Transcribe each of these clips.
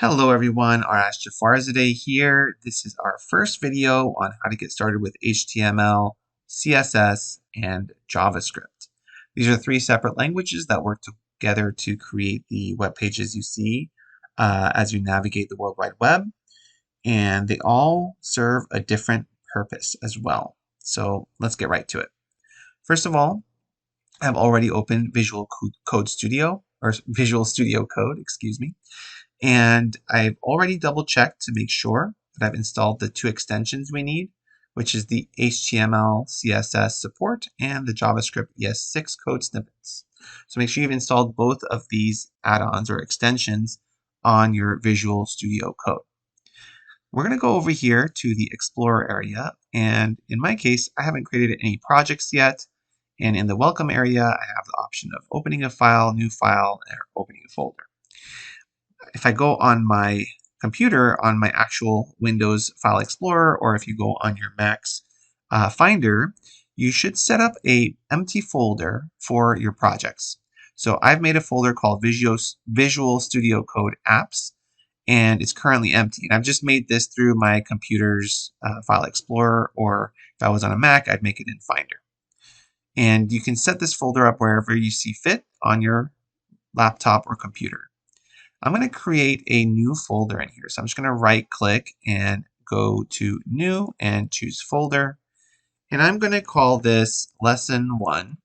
Hello everyone, Arash Jafarzadeh here. This is our first video on how to get started with HTML, CSS, and JavaScript. These are three separate languages that work together to create the web pages you see as you navigate the World Wide Web, and they all serve a different purpose as well. So let's get right to it. First of all, I've already opened Visual Studio Code, excuse me. And I've already double checked to make sure that I've installed the two extensions we need, which is the HTML, CSS support and the JavaScript ES6 code snippets. So make sure you've installed both of these add-ons or extensions on your Visual Studio Code. We're going to go over here to the Explorer area. And in my case, I haven't created any projects yet. And in the Welcome area, I have the option of opening a file, new file, or opening a folder. If I go on my computer on my actual Windows File Explorer, or if you go on your Mac's Finder, you should set up a empty folder for your projects. So I've made a folder called Visual Studio Code Apps, and it's currently empty. And I've just made this through my computer's File Explorer, or if I was on a Mac, I'd make it in Finder. And you can set this folder up wherever you see fit on your laptop or computer. I'm going to create a new folder in here. So I'm just going to right click and go to new and choose folder. And I'm going to call this lesson 1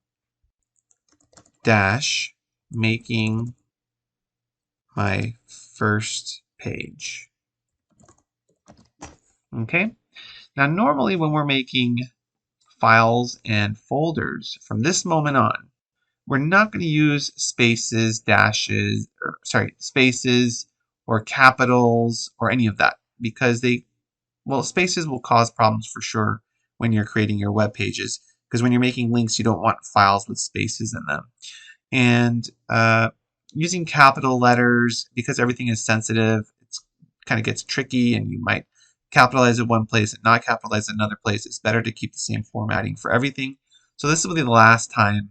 dash making my first page. Okay. Now normally when we're making files and folders from this moment on, we're not going to use spaces, dashes, spaces or capitals or any of that because spaces will cause problems for sure when you're creating your web pages, because when you're making links, you don't want files with spaces in them. And using capital letters, because everything is sensitive, it kind of gets tricky and you might capitalize it one place and not capitalize it another place. It's better to keep the same formatting for everything. So this will be the last time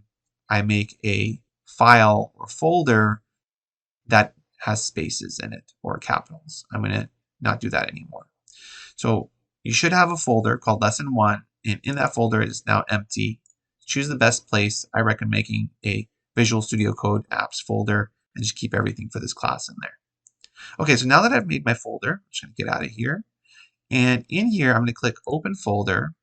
I make a file or folder that has spaces in it or capitals. I'm going to not do that anymore. So you should have a folder called lesson 1, and in that folder it is now empty. Choose the best place. I recommend making a Visual Studio Code apps folder and just keep everything for this class in there. Okay, so now that I've made my folder, I'm just going to get out of here. And in here, I'm going to click Open Folder.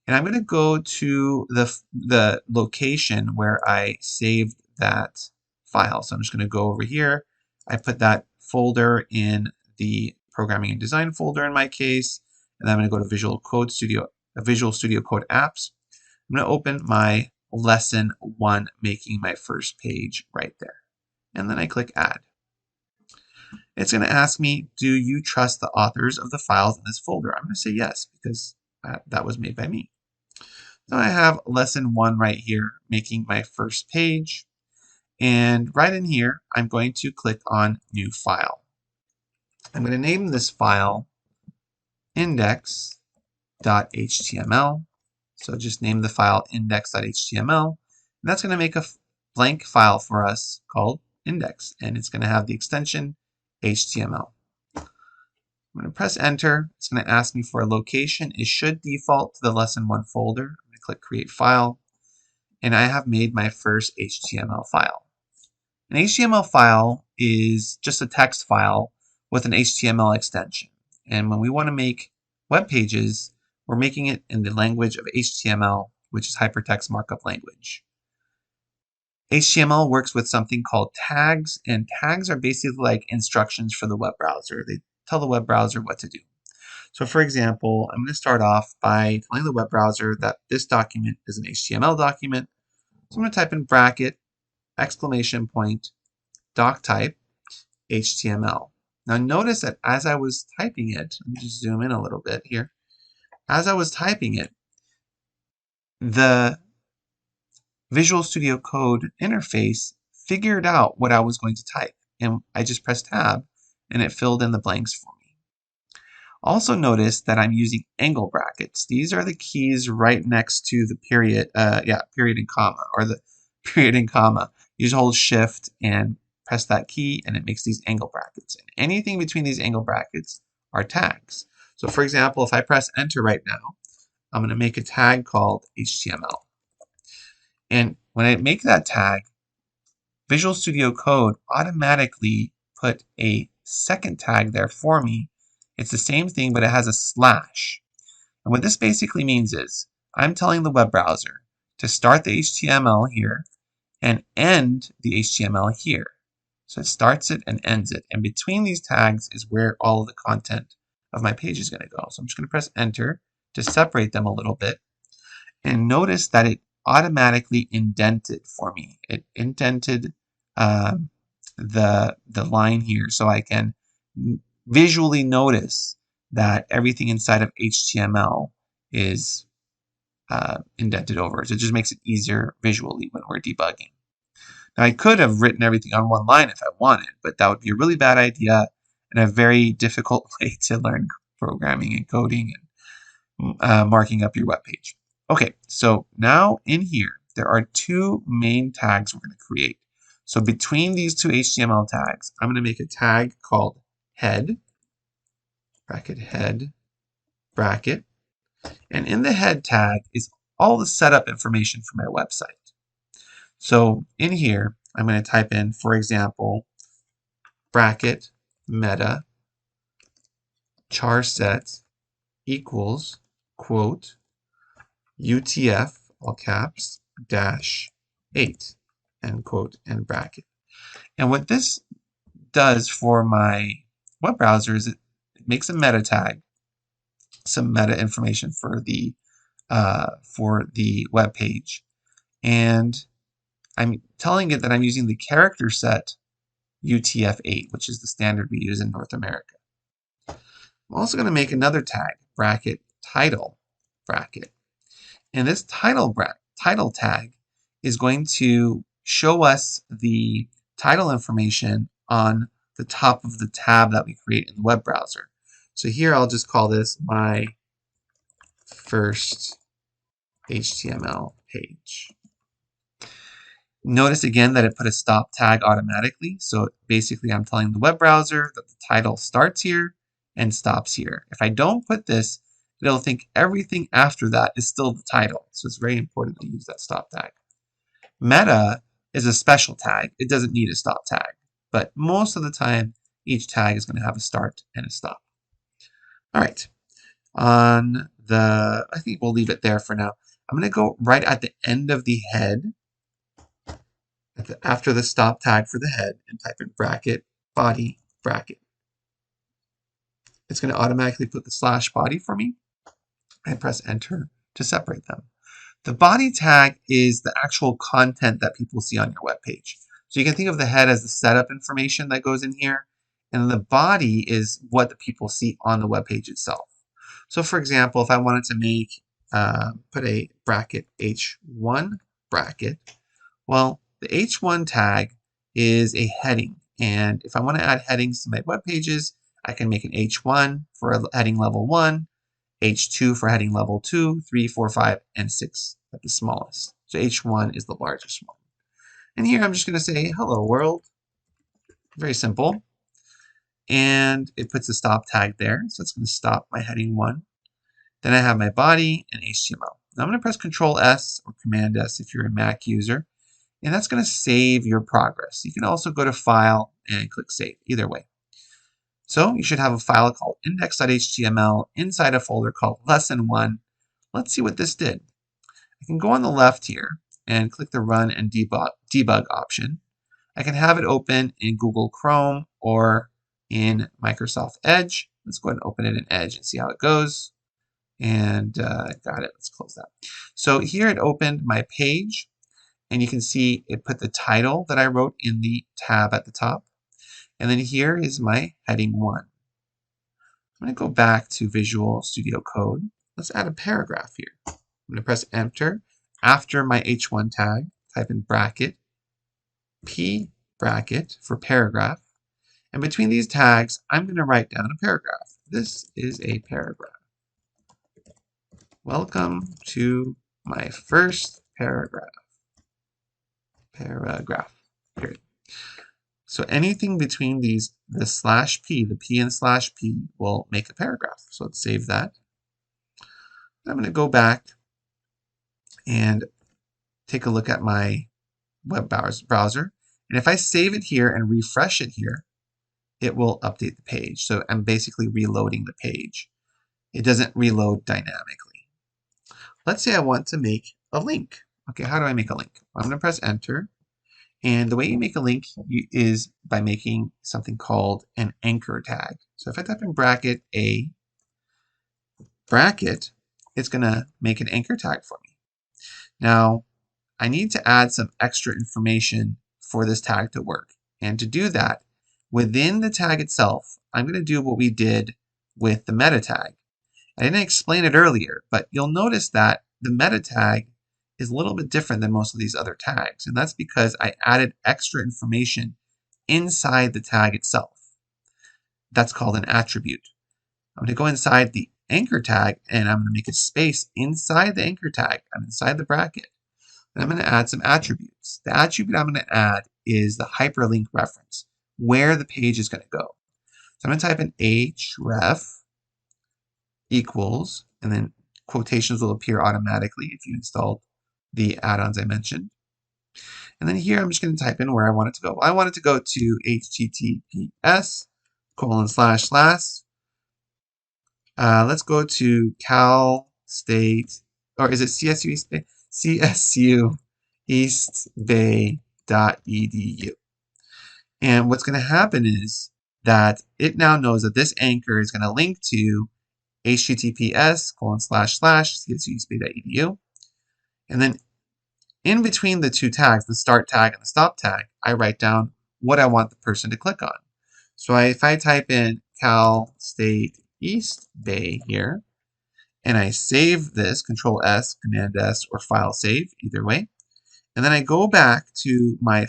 And I'm going to go to the location where I saved that file. So I'm just going to go over here. I put that folder in the Programming and Design folder in my case. And then I'm going to go to Visual Studio Code Apps. I'm going to open my lesson 1, making my first page right there. And then I click Add. It's going to ask me, do you trust the authors of the files in this folder? I'm going to say yes, because that was made by me. So I have lesson 1 right here, making my first page. And right in here, I'm going to click on New File. I'm going to name this file index.html. So just name the file index.html. And that's going to make a blank file for us called index. And it's going to have the extension HTML. I'm going to press enter. It's going to ask me for a location. It should default to the lesson 1 folder. I'm going to click create file. And I have made my first HTML file. An HTML file is just a text file with an HTML extension. And when we want to make web pages, we're making it in the language of HTML, which is hypertext markup language. HTML works with something called tags, and tags are basically like instructions for the web browser. They tell the web browser what to do. So for example, I'm going to start off by telling the web browser that this document is an HTML document. So I'm going to type in bracket, exclamation point, doc type, HTML. Now notice that as I was typing it, let me just zoom in a little bit here. As I was typing it, the Visual Studio Code interface figured out what I was going to type. And I just pressed tab and it filled in the blanks for me. Also notice that I'm using angle brackets. These are the keys right next to the period and comma, or the period and comma. You just hold shift and press that key and it makes these angle brackets. And anything between these angle brackets are tags. So for example, if I press enter right now, I'm going to make a tag called HTML. And when I make that tag, Visual Studio Code automatically put a second tag there for me. It's the same thing, but it has a slash. And what this basically means is I'm telling the web browser to start the HTML here and end the HTML here. So it starts it and ends it. And between these tags is where all of the content of my page is going to go. So I'm just going to press enter to separate them a little bit. And notice that it automatically indented for me. It indented the line here so I can visually notice that everything inside of HTML is indented over. So it just makes it easier visually when we're debugging. Now I could have written everything on one line if I wanted, but that would be a really bad idea and a very difficult way to learn programming and coding and marking up your web page. Okay, so now in here, there are two main tags we're going to create. So between these two HTML tags, I'm going to make a tag called head, bracket, and in the head tag is all the setup information for my website. So in here, I'm going to type in, for example, bracket meta charset equals quote UTF, all caps, -8, end quote, and bracket. And what this does for my web browser is it makes a meta tag, some meta information for the web page, and I'm telling it that I'm using the character set UTF-8, which is the standard we use in North America. I'm also going to make another tag, bracket title bracket. And this title tag is going to show us the title information on the top of the tab that we create in the web browser. So here I'll just call this my first HTML page. Notice again that it put a stop tag automatically. So basically I'm telling the web browser that the title starts here and stops here. If I don't put this, it'll think everything after that is still the title. So it's very important to use that stop tag. Meta is a special tag. It doesn't need a stop tag, but most of the time each tag is going to have a start and a stop. All right. I think we'll leave it there for now. I'm going to go right at the end of the head, after the stop tag for the head, and type in bracket body bracket. It's going to automatically put the slash body for me. I press enter to separate them. The body tag is the actual content that people see on your web page. So you can think of the head as the setup information that goes in here, and the body is what the people see on the web page itself. So for example, if I wanted to make put a bracket H1 bracket, well, the H1 tag is a heading, and if I want to add headings to my web pages, I can make an H1 for heading level 1, H2 for heading level 2, 3, 4, 5, and 6 at the smallest. So H1 is the largest one. And here I'm just going to say hello world. Very simple. And it puts a stop tag there, so it's going to stop my heading 1. Then I have my body and HTML. Now I'm going to press Control S or Command S if you're a Mac user, and that's going to save your progress. You can also go to File and click Save, either way. So you should have a file called index.html inside a folder called lesson 1. Let's see what this did. I can go on the left here and click the Run and Debug option. I can have it open in Google Chrome or in Microsoft Edge. Let's go ahead and open it in Edge and see how it goes. And got it. Let's close that. So here it opened my page, and you can see it put the title that I wrote in the tab at the top. And then here is my heading 1. I'm going to go back to Visual Studio Code. Let's add a paragraph here. I'm going to press Enter. After my H1 tag, type in bracket, P bracket for paragraph. And between these tags, I'm going to write down a paragraph. This is a paragraph. Welcome to my first paragraph. Period. So anything between these, the slash P, the P and slash P will make a paragraph. So let's save that. I'm going to go back and take a look at my web browser. And if I save it here and refresh it here, it will update the page. So I'm basically reloading the page. It doesn't reload dynamically. Let's say I want to make a link. Okay, how do I make a link? I'm going to press enter. And the way you make a link is by making something called an anchor tag. So if I type in bracket A, bracket, it's going to make an anchor tag for me. Now, I need to add some extra information for this tag to work. And to do that, within the tag itself, I'm going to do what we did with the meta tag. I didn't explain it earlier, but you'll notice that the meta tag is a little bit different than most of these other tags. And that's because I added extra information inside the tag itself. That's called an attribute. I'm going to go inside the anchor tag and I'm going to make a space inside the anchor tag. I'm inside the bracket. And I'm going to add some attributes. The attribute I'm going to add is the hyperlink reference, where the page is going to go. So I'm going to type in href equals, and then quotations will appear automatically if you installed the add-ons I mentioned. And then here I'm just going to type in where I want it to go. I want it to go to https:// let's go to Cal State, or is it CSU East Bay? CSU eastbay.edu. And what's going to happen is that it now knows that this anchor is going to link to https://csueastbay.edu. And then in between the two tags, the start tag and the stop tag, I write down what I want the person to click on. So if I type in Cal State East Bay here, and I save this, Control S, Command S, or File Save, either way, and then I go back to my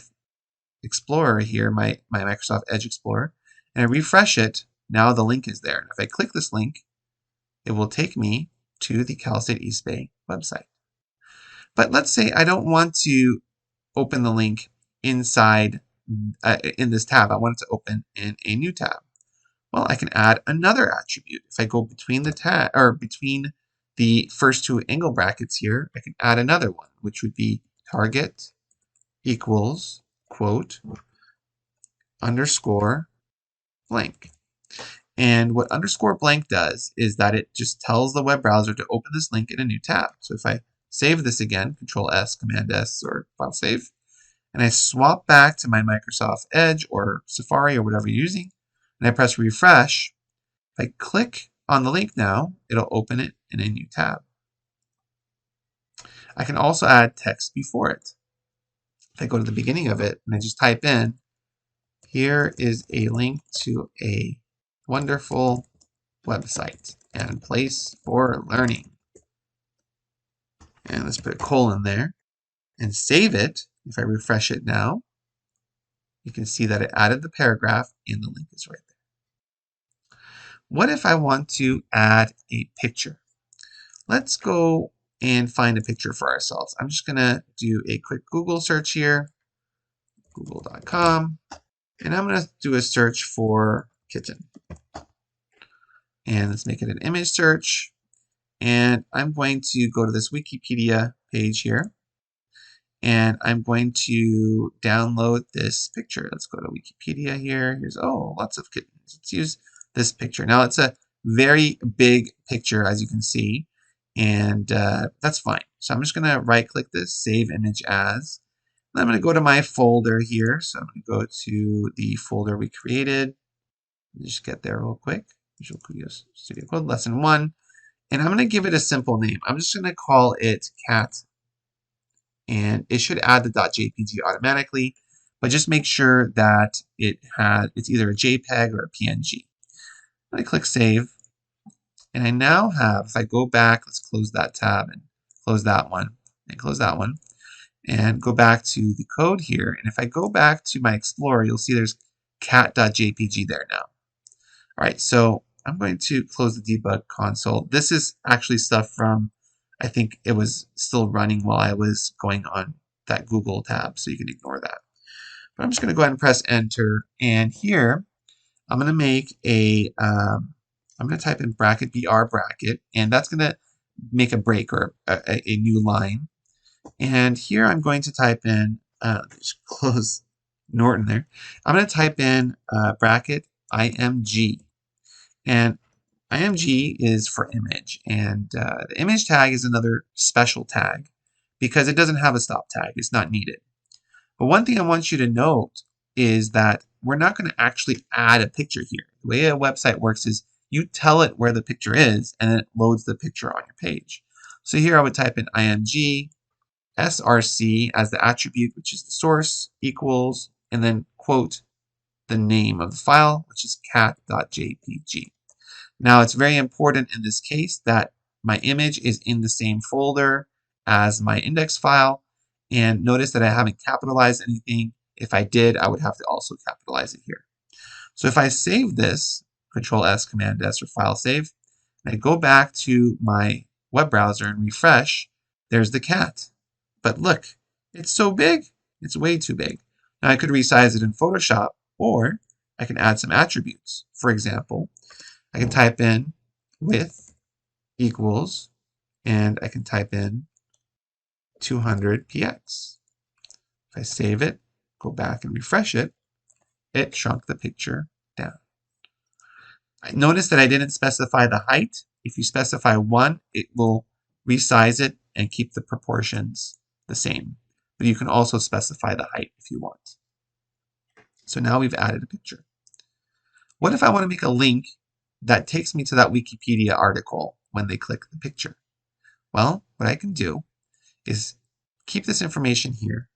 Explorer here, my Microsoft Edge Explorer, and I refresh it, now the link is there. And if I click this link, it will take me to the Cal State East Bay website. But let's say I don't want to open the link inside in this tab. I want it to open in a new tab. Well, I can add another attribute. If I go between the tab or between the first two angle brackets here, I can add another one, which would be target equals quote underscore blank. And what underscore blank does is that it just tells the web browser to open this link in a new tab. So if I save this again, Control S, Command S, or File Save, and I swap back to my Microsoft Edge or Safari or whatever you're using, and I press refresh, if I click on the link now, it'll open it in a new tab. I can also add text before it. If I go to the beginning of it and I just type in, here is a link to a wonderful website and place for learning. And let's put a colon there and save it. If I refresh it now, you can see that it added the paragraph and the link is right there. What if I want to add a picture? Let's go and find a picture for ourselves. I'm just going to do a quick Google search here, google.com, and I'm going to do a search for kitten. And let's make it an image search. And I'm going to go to this Wikipedia page here. And I'm going to download this picture. Let's go to Wikipedia here. Here's, oh, lots of kittens. Let's use this picture. Now, it's a very big picture, as you can see. And that's fine. So I'm just going to right-click this, Save Image As. And I'm going to go to my folder here. So I'm going to go to the folder we created. Just get there real quick. Visual Studio Code, Lesson 1. And I'm going to give it a simple name. I'm just going to call it cat. And it should add the .jpg automatically, but just make sure that it's either a JPEG or a PNG. I'm going to click Save. And I now have, if I go back, let's close that tab and close that one, and close that one, and go back to the code here. And if I go back to my Explorer, you'll see there's cat.jpg there now. All right, so I'm going to close the debug console. This is actually stuff from, I think it was still running while I was going on that Google tab, so you can ignore that. But I'm just going to go ahead and press enter. And here, I'm going to make I'm going to type in bracket BR bracket, and that's going to make a break or a new line. And here I'm going to type in, just close Norton there. I'm going to type in bracket IMG. And IMG is for image. And the image tag is another special tag because it doesn't have a stop tag. It's not needed. But one thing I want you to note is that we're not going to actually add a picture here. The way a website works is you tell it where the picture is, and then it loads the picture on your page. So here I would type in IMG src as the attribute, which is the source, equals, and then quote the name of the file, which is cat.jpg. Now it's very important in this case that my image is in the same folder as my index file, and notice that I haven't capitalized anything. If I did, I would have to also capitalize it here. So if I save this, Control S, Command S, or File Save, and I go back to my web browser and refresh, there's the cat. But look, it's so big, it's way too big. Now I could resize it in Photoshop, or I can add some attributes. For example, I can type in width equals, and I can type in 200 px. If I save it, go back and refresh it, it shrunk the picture down. Notice that I didn't specify the height. If you specify 1, it will resize it and keep the proportions the same. But you can also specify the height if you want. So now we've added a picture. What if I want to make a link that takes me to that Wikipedia article when they click the picture? Well, what I can do is keep this information here,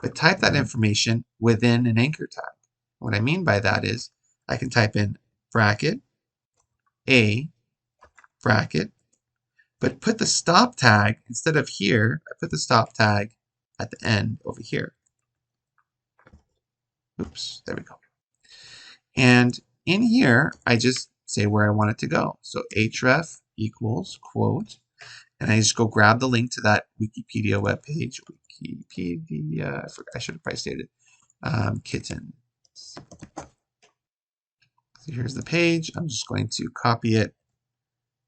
but type that information within an anchor tag. What I mean by that is I can type in bracket A bracket, but put the stop tag instead of here. I put the stop tag at the end over here. Oops, there we go. And in here, I just say where I want it to go. So href equals quote, and I just go grab the link to that Wikipedia webpage. Wikipedia, I should have probably stated kittens. So here's the page. I'm just going to copy it,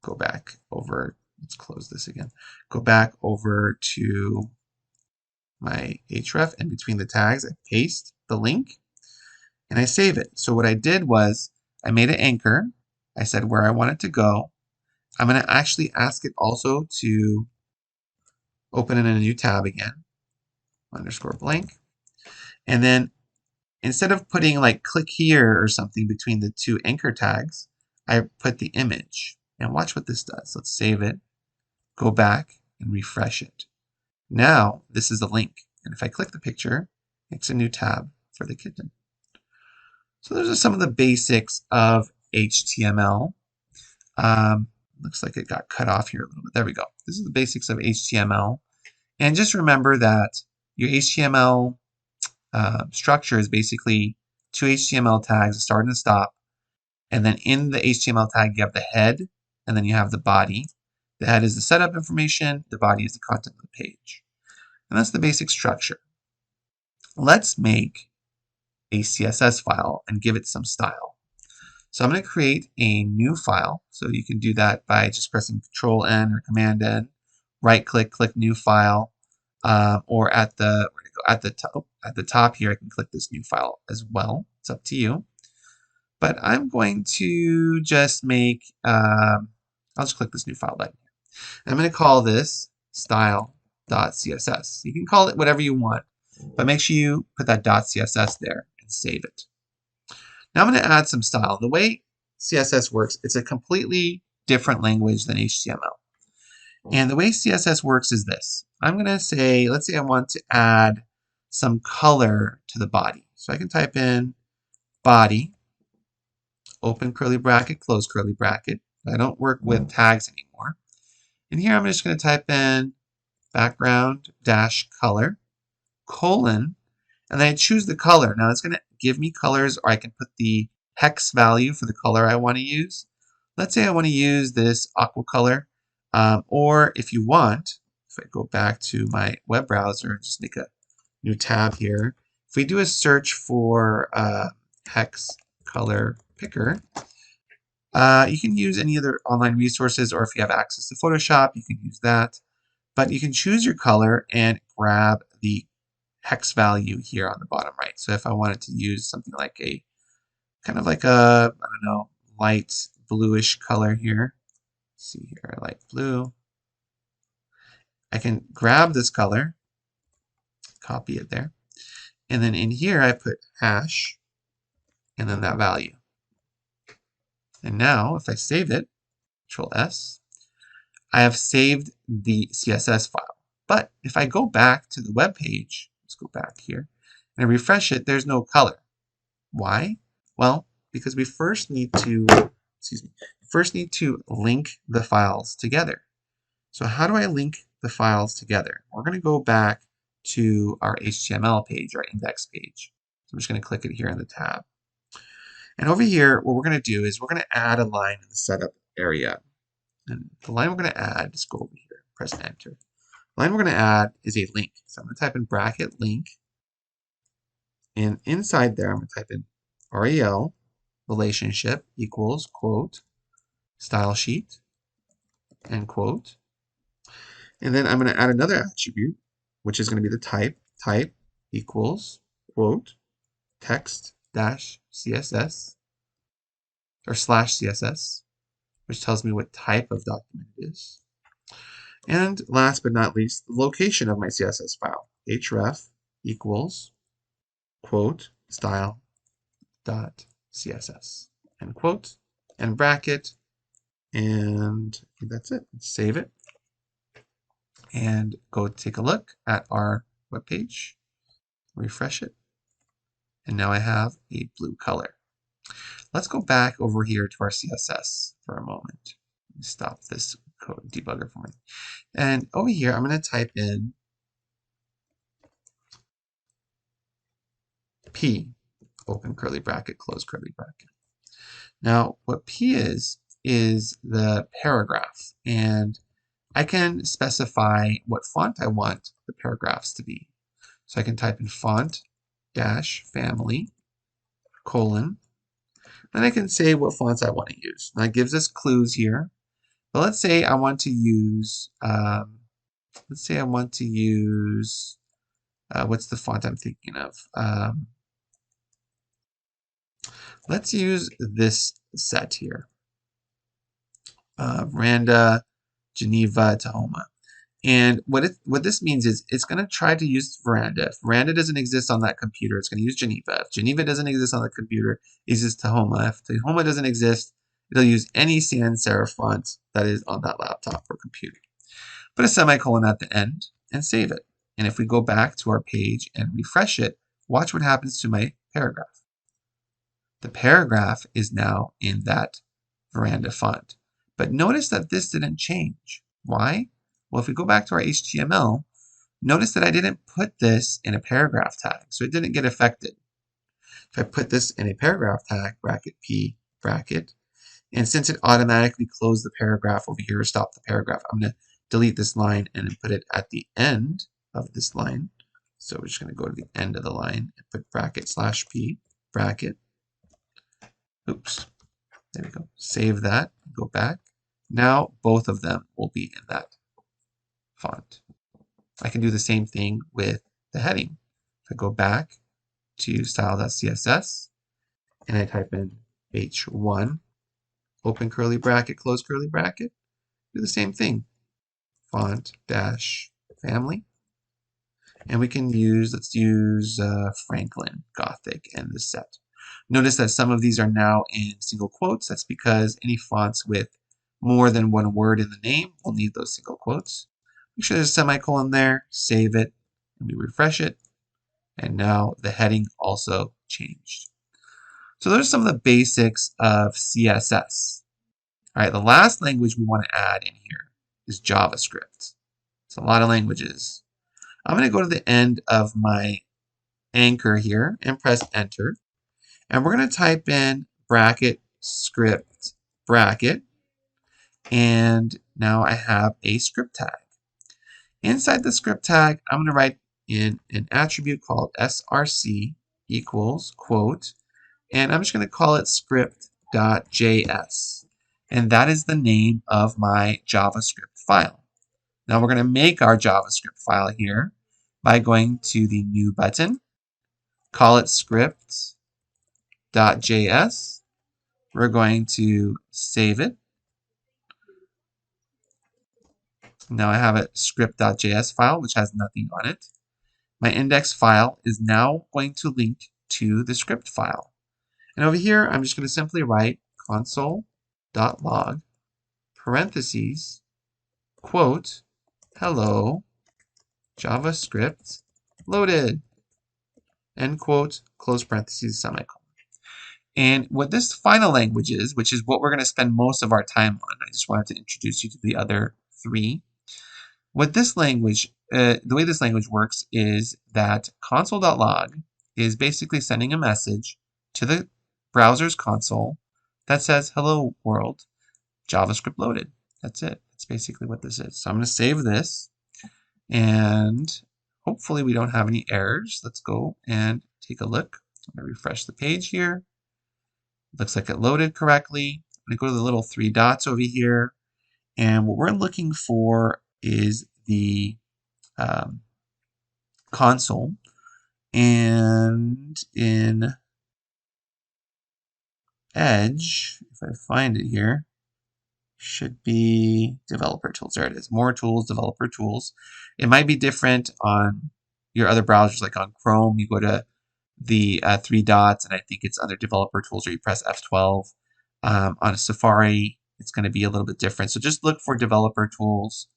go back over. Let's close this again. Go back over to my href, and between the tags, I paste the link and I save it. So what I did was I made an anchor. I said where I want it to go. I'm going to actually ask it also to open it in a new tab again, underscore blank. And then instead of putting like click here or something between the two anchor tags, I put the image. And watch what this does. Let's save it, go back and refresh it. Now this is a link. And if I click the picture, it's a new tab for the kitten. So those are some of the basics of HTML. Looks like it got cut off here a little bit. There we go. This is the basics of HTML. And just remember that your HTML structure is basically 2 HTML tags, a start and a stop. And then in the HTML tag, you have the head, and then you have the body. The head is the setup information. The body is the content of the page. And that's the basic structure. Let's make a CSS file and give it some style. So I'm going to create a new file. So you can do that by just pressing Control N or Command N, right click, click new file, or at the top here, I can click this new file as well. It's up to you. But I'm going to just make, I'll just click this new file button. I'm going to call this style.css. You can call it whatever you want, but make sure you put that .css there and save it. Now I'm going to add some style. The way CSS works, it's a completely different language than HTML. And the way CSS works is this. I'm going to say, let's say I want to add some color to the body. So I can type in body, open curly bracket, close curly bracket. I don't work with tags anymore. And here I'm just going to type in background dash color, colon, and then I choose the color. Now it's going to give me colors, or I can put the hex value for the color I want to use. Let's say I want to use this aqua color, or if you want, if I go back to my web browser and just make a new tab here, If we do a search for hex color picker, you can use any other online resources, or if you have access to Photoshop, you can use that. But you can choose your color and grab the hex value here on the bottom right. So if I wanted to use something like a kind of like a, I don't know, light bluish color here. Let's see here, light blue. I can grab this color, copy it there, and then in here I put hash and then that value. And now if I save it, Control S, I have saved the CSS file. But if I go back to the web page, let's go back here, and I refresh it, there's no color. Why? Well, because we first need to, link the files together. So how do I link the files together? We're going to go back to our HTML page, our index page. So I'm just going to click it here in the tab. And over here, what we're going to do is we're going to add a line in the setup area. And the line we're going to add, just go over here, press enter. The line we're going to add is a link. So I'm going to type in bracket link. And inside there, I'm going to type in rel relationship equals quote style sheet end quote. And then I'm going to add another attribute, which is going to be the type equals quote text dash CSS or slash CSS, which tells me what type of document it is. And last but not least, the location of my CSS file, href equals quote style dot CSS end quote and bracket, and I think that's it. Let's save it and go take a look at our web page, refresh it, and now I have a blue color. Let's go back over here to our CSS for a moment. Let me stop this code debugger for me. And over here, I'm going to type in P, open curly bracket, close curly bracket. Now, what P is the paragraph, and I can specify what font I want the paragraphs to be. So I can type in font dash family colon. Then I can say what fonts I want to use. Now it gives us clues here. But let's say I want to use, what's the font I'm thinking of? Let's use this set here. Randa, Geneva, Tahoma. And what this means is it's going to try to use Veranda. If Veranda doesn't exist on that computer, it's going to use Geneva. If Geneva doesn't exist on the computer, it uses Tahoma. If Tahoma doesn't exist, it'll use any sans serif font that is on that laptop or computer. Put a semicolon at the end and save it. And if we go back to our page and refresh it, watch what happens to my paragraph. The paragraph is now in that Veranda font. But notice that this didn't change. Why? Well, if we go back to our HTML, notice that I didn't put this in a paragraph tag, so it didn't get affected. If I put this in a paragraph tag, bracket P, bracket, and since it automatically closed the paragraph over here, or stopped the paragraph, I'm going to delete this line and then put it at the end of this line. So we're just going to go to the end of the line and put bracket slash P, bracket. Oops, there we go. Save that, go back. Now both of them will be in that font. I can do the same thing with the heading. If I go back to style.css and I type in h1, open curly bracket, close curly bracket, do the same thing. Font dash family. And we can use, let's use Franklin Gothic in this set. Notice that some of these are now in single quotes. That's because any fonts with more than one word in the name will need those single quotes. Make sure there's a semicolon there, save it, and we refresh it. And now the heading also changed. So those are some of the basics of CSS. All right, the last language we want to add in here is JavaScript. It's a lot of languages. I'm going to go to the end of my anchor here and press enter. And we're going to type in bracket script bracket. And now I have a script tag. Inside the script tag, I'm going to write in an attribute called src equals quote, and I'm just going to call it script.js. And that is the name of my JavaScript file. Now we're going to make our JavaScript file here by going to the new button, call it script.js. We're going to save it. Now I have a script.js file, which has nothing on it. My index file is now going to link to the script file. And over here, I'm just going to simply write console.log parentheses, quote, hello, JavaScript loaded, end quote, close parentheses, semicolon. And what this final language is, which is what we're going to spend most of our time on, I just wanted to introduce you to the other three. What this language, the way this language works is that console.log is basically sending a message to the browser's console that says, hello world, JavaScript loaded. That's it. That's basically what this is. So I'm going to save this, and hopefully we don't have any errors. Let's go and take a look. I'm going to refresh the page here. Looks like it loaded correctly. I'm going to go to the little three dots over here, and what we're looking for is the console, and in Edge, if I find it here, should be developer tools. There it is. More tools, developer tools. It might be different on your other browsers, like on Chrome. You go to the three dots, and I think it's under developer tools, or you press F12. On a Safari, it's going to be a little bit different. So just look for developer tools.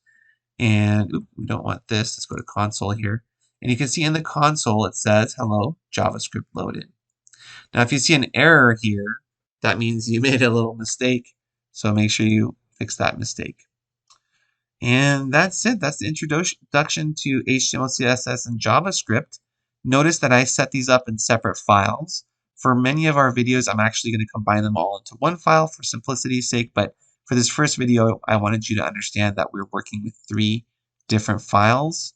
And we don't want this. Let's go to console here. And you can see in the console, it says, hello, JavaScript loaded. Now, if you see an error here, that means you made a little mistake. So make sure you fix that mistake. And that's it. That's the introduction to HTML, CSS, and JavaScript. Notice that I set these up in separate files. For many of our videos, I'm actually going to combine them all into one file for simplicity's sake. But for this first video, I wanted you to understand that we're working with three different files.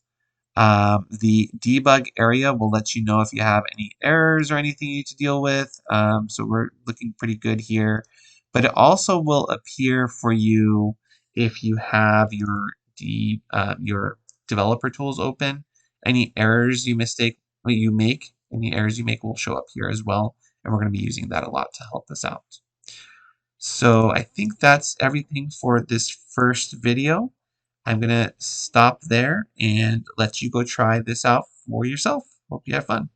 The debug area will let you know if you have any errors or anything you need to deal with. So we're looking pretty good here. But it also will appear for you if you have your developer tools open. Any errors you make will show up here as well. And we're going to be using that a lot to help us out. So I think that's everything for this first video. I'm going to stop there and let you go try this out for yourself. Hope you have fun.